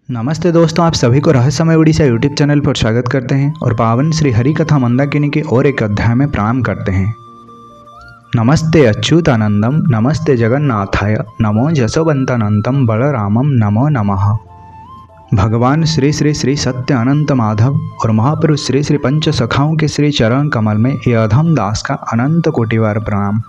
नमस्ते दोस्तों, आप सभी को रहस्यमय उड़ीसा यूट्यूब चैनल पर स्वागत करते हैं और पावन श्री हरि कथा मंदाकिनी के और एक अध्याय में प्रणाम करते हैं। नमस्ते अच्युतानंदम, नमस्ते जगन्नाथाय, नमो जसोवंतानंतम बलरामम, नमो नमः। भगवान श्री श्री श्री सत्य अनंत माधव और महापुरुष श्री श्री पंच सखाओं के श्री चरण कमल में ये अधम दास का अनंत कोटिवार प्रणाम।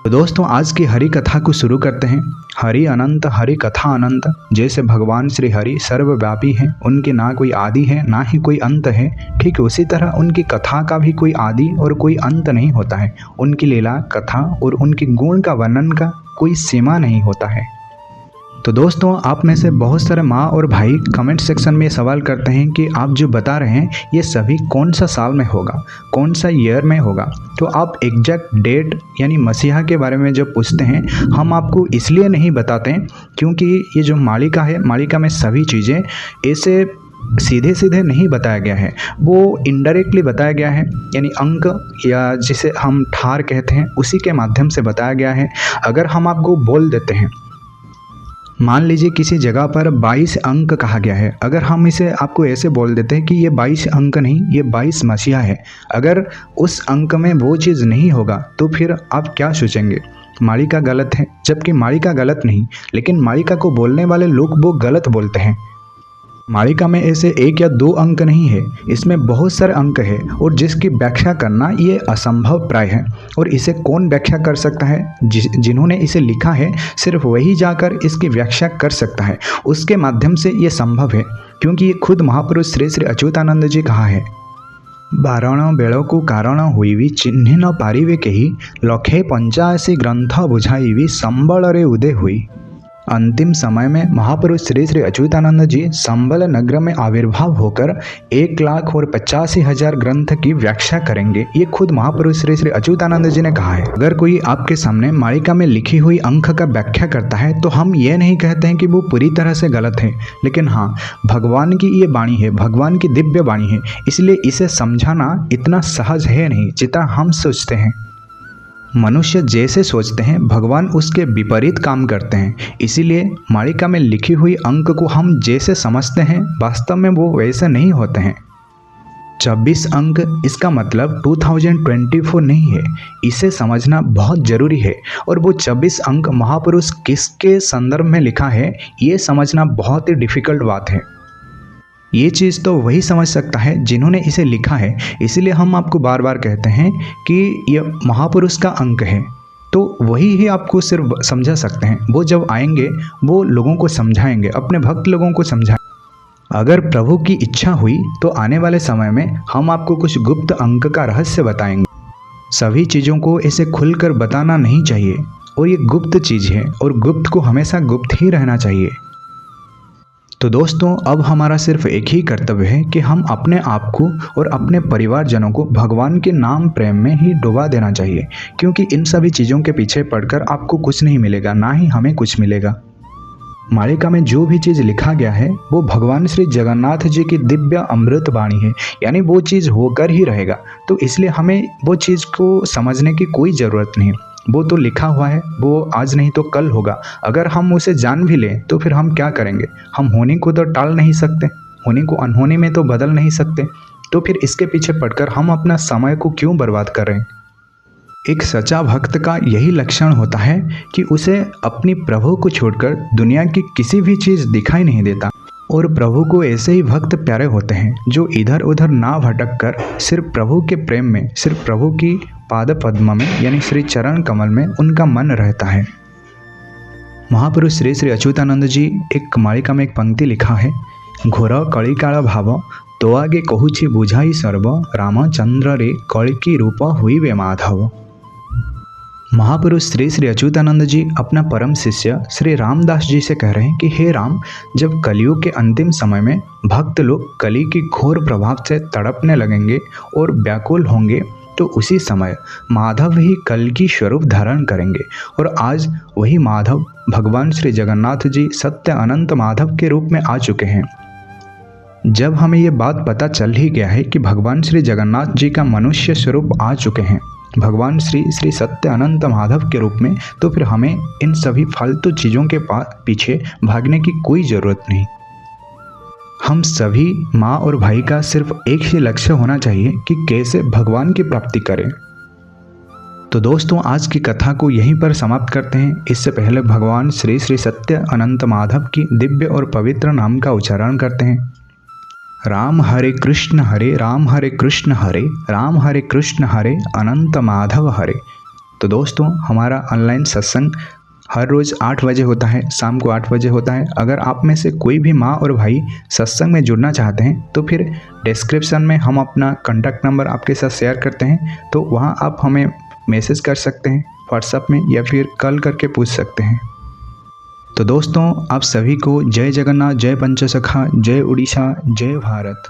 तो दोस्तों, आज की हरि कथा को शुरू करते हैं। हरि अनंत, हरि कथा अनंत। जैसे भगवान श्री हरि सर्वव्यापी हैं, उनकी ना कोई आदि है ना ही कोई अंत है, ठीक उसी तरह उनकी कथा का भी कोई आदि और कोई अंत नहीं होता है। उनकी लीला, कथा और उनके गुण का वर्णन का कोई सीमा नहीं होता है। तो दोस्तों, आप में से बहुत सारे माँ और भाई कमेंट सेक्शन में सवाल करते हैं कि आप जो बता रहे हैं ये सभी कौन सा साल में होगा, कौन सा ईयर में होगा। तो आप एग्जैक्ट डेट यानी मसीहा के बारे में जब पूछते हैं, हम आपको इसलिए नहीं बताते हैं क्योंकि ये जो मालिका है, मालिका में सभी चीज़ें ऐसे सीधे सीधे नहीं बताया गया है, वो इनडायरेक्टली बताया गया है, यानी अंक या जिसे हम ठार कहते हैं उसी के माध्यम से बताया गया है। अगर हम आपको बोल देते हैं, मान लीजिए किसी जगह पर 22 अंक कहा गया है, अगर हम इसे आपको ऐसे बोल देते हैं कि ये 22 अंक नहीं, ये 22 मसीहा है, अगर उस अंक में वो चीज़ नहीं होगा तो फिर आप क्या सोचेंगे? मालिका गलत है, जबकि मालिका गलत नहीं, लेकिन मालिका को बोलने वाले लोग वो गलत बोलते हैं। मालिका में ऐसे 1 या 2 अंक नहीं है, इसमें बहुत सारे अंक है और जिसकी व्याख्या करना ये असंभव प्राय है। और इसे कौन व्याख्या कर सकता है? जिन्होंने इसे लिखा है सिर्फ वही जाकर इसकी व्याख्या कर सकता है, उसके माध्यम से ये संभव है, क्योंकि ये खुद महापुरुष श्री श्री अच्युतानंद जी कहा है, 12 बेलकु कारण हुई चिन्ह न पारिवे केही, लखे 85 ग्रंथ बुझाई संबल रे उदय हुई। अंतिम समय में महापुरुष श्री श्री अच्युतानंद जी संबल नगर में आविर्भाव होकर 1,85,000 ग्रंथ की व्याख्या करेंगे। ये खुद महापुरुष श्री श्री अच्युतानंद जी ने कहा है। अगर कोई आपके सामने मालिका में लिखी हुई अंक का व्याख्या करता है तो हम ये नहीं कहते हैं कि वो पूरी तरह से गलत है, लेकिन हाँ, भगवान की ये वाणी है, भगवान की दिव्य वाणी है, इसलिए इसे समझाना इतना सहज है नहीं जितना हम सोचते हैं। मनुष्य जैसे सोचते हैं भगवान उसके विपरीत काम करते हैं, इसीलिए मालिका में लिखी हुई अंक को हम जैसे समझते हैं वास्तव में वो वैसे नहीं होते हैं। 26 अंक इसका मतलब 2024 नहीं है, इसे समझना बहुत जरूरी है। और वो 26 अंक महापुरुष किसके संदर्भ में लिखा है ये समझना बहुत ही डिफिकल्ट बात है। ये चीज़ तो वही समझ सकता है जिन्होंने इसे लिखा है, इसीलिए हम आपको बार बार कहते हैं कि यह महापुरुष का अंक है, तो वही ही आपको सिर्फ समझा सकते हैं। वो जब आएंगे वो लोगों को समझाएंगे, अपने भक्त लोगों को समझाएंगे। अगर प्रभु की इच्छा हुई तो आने वाले समय में हम आपको कुछ गुप्त अंक का रहस्य बताएंगे। सभी चीज़ों को ऐसे खुलकर बताना नहीं चाहिए, और ये गुप्त चीज़ है और गुप्त को हमेशा गुप्त ही रहना चाहिए। तो दोस्तों, अब हमारा सिर्फ एक ही कर्तव्य है कि हम अपने आप को और अपने परिवारजनों को भगवान के नाम प्रेम में ही डुबा देना चाहिए, क्योंकि इन सभी चीज़ों के पीछे पड़कर आपको कुछ नहीं मिलेगा, ना ही हमें कुछ मिलेगा। मालिका में जो भी चीज़ लिखा गया है वो भगवान श्री जगन्नाथ जी की दिव्य अमृत वाणी है, यानी वो चीज़ होकर ही रहेगा। तो इसलिए हमें वो चीज़ को समझने की कोई ज़रूरत नहीं, वो तो लिखा हुआ है, वो आज नहीं तो कल होगा। अगर हम उसे जान भी लें तो फिर हम क्या करेंगे? हम होने को तो टाल नहीं सकते, होने को अनहोने में तो बदल नहीं सकते, तो फिर इसके पीछे पड़कर हम अपना समय को क्यों बर्बाद कर रहे हैं? एक सच्चा भक्त का यही लक्षण होता है कि उसे अपनी प्रभु को छोड़कर दुनिया की किसी भी चीज़ दिखाई नहीं देता। और प्रभु को ऐसे ही भक्त प्यारे होते हैं जो इधर उधर ना भटक कर सिर्फ प्रभु के प्रेम में, सिर्फ प्रभु की पाद पद्म में यानी श्री चरण कमल में उनका मन रहता है। महापुरुष श्री श्री अच्युतानंद जी एक मालिका में एक पंक्ति लिखा है, घोर कलिकाल भाव तो आगे कहूछि बुझाई सर्व, रामचंद्र रे कलिकी रूप हुई माधव। महापुरुष श्री श्री अच्युतानंद जी अपना परम शिष्य श्री रामदास जी से कह रहे हैं कि हे राम, जब कलियुग के अंतिम समय में भक्त लोग कली की घोर प्रभाव से तड़पने लगेंगे और व्याकुल होंगे, तो उसी समय माधव ही कल की स्वरूप धारण करेंगे। और आज वही माधव भगवान श्री जगन्नाथ जी सत्य अनंत माधव के रूप में आ चुके हैं। जब हमें ये बात पता चल ही गया है कि भगवान श्री जगन्नाथ जी का मनुष्य स्वरूप आ चुके हैं, भगवान श्री श्री सत्य अनंत माधव के रूप में, तो फिर हमें इन सभी फालतू चीज़ों के पीछे भागने की कोई ज़रूरत नहीं। हम सभी माँ और भाई का सिर्फ एक ही लक्ष्य होना चाहिए कि कैसे भगवान की प्राप्ति करें। तो दोस्तों आज की कथा को यहीं पर समाप्त करते हैं। इससे पहले भगवान श्री श्री सत्य अनंत माधव की दिव्य और पवित्र नाम का उच्चारण करते हैं। राम हरे कृष्ण हरे राम, हरे कृष्ण हरे राम, हरे कृष्ण हरे अनंत माधव हरे। तो दोस्तों हमारा ऑनलाइन सत्संग हर रोज़ 8 बजे होता है, शाम को 8 बजे होता है। अगर आप में से कोई भी माँ और भाई सत्संग में जुड़ना चाहते हैं तो फिर डिस्क्रिप्शन में हम अपना कॉन्टैक्ट नंबर आपके साथ शेयर करते हैं, तो वहाँ आप हमें मैसेज कर सकते हैं व्हाट्सएप में या फिर कॉल करके पूछ सकते हैं। तो दोस्तों आप सभी को जय जगन्नाथ, जय पंचसखा, जय उड़ीसा, जय भारत।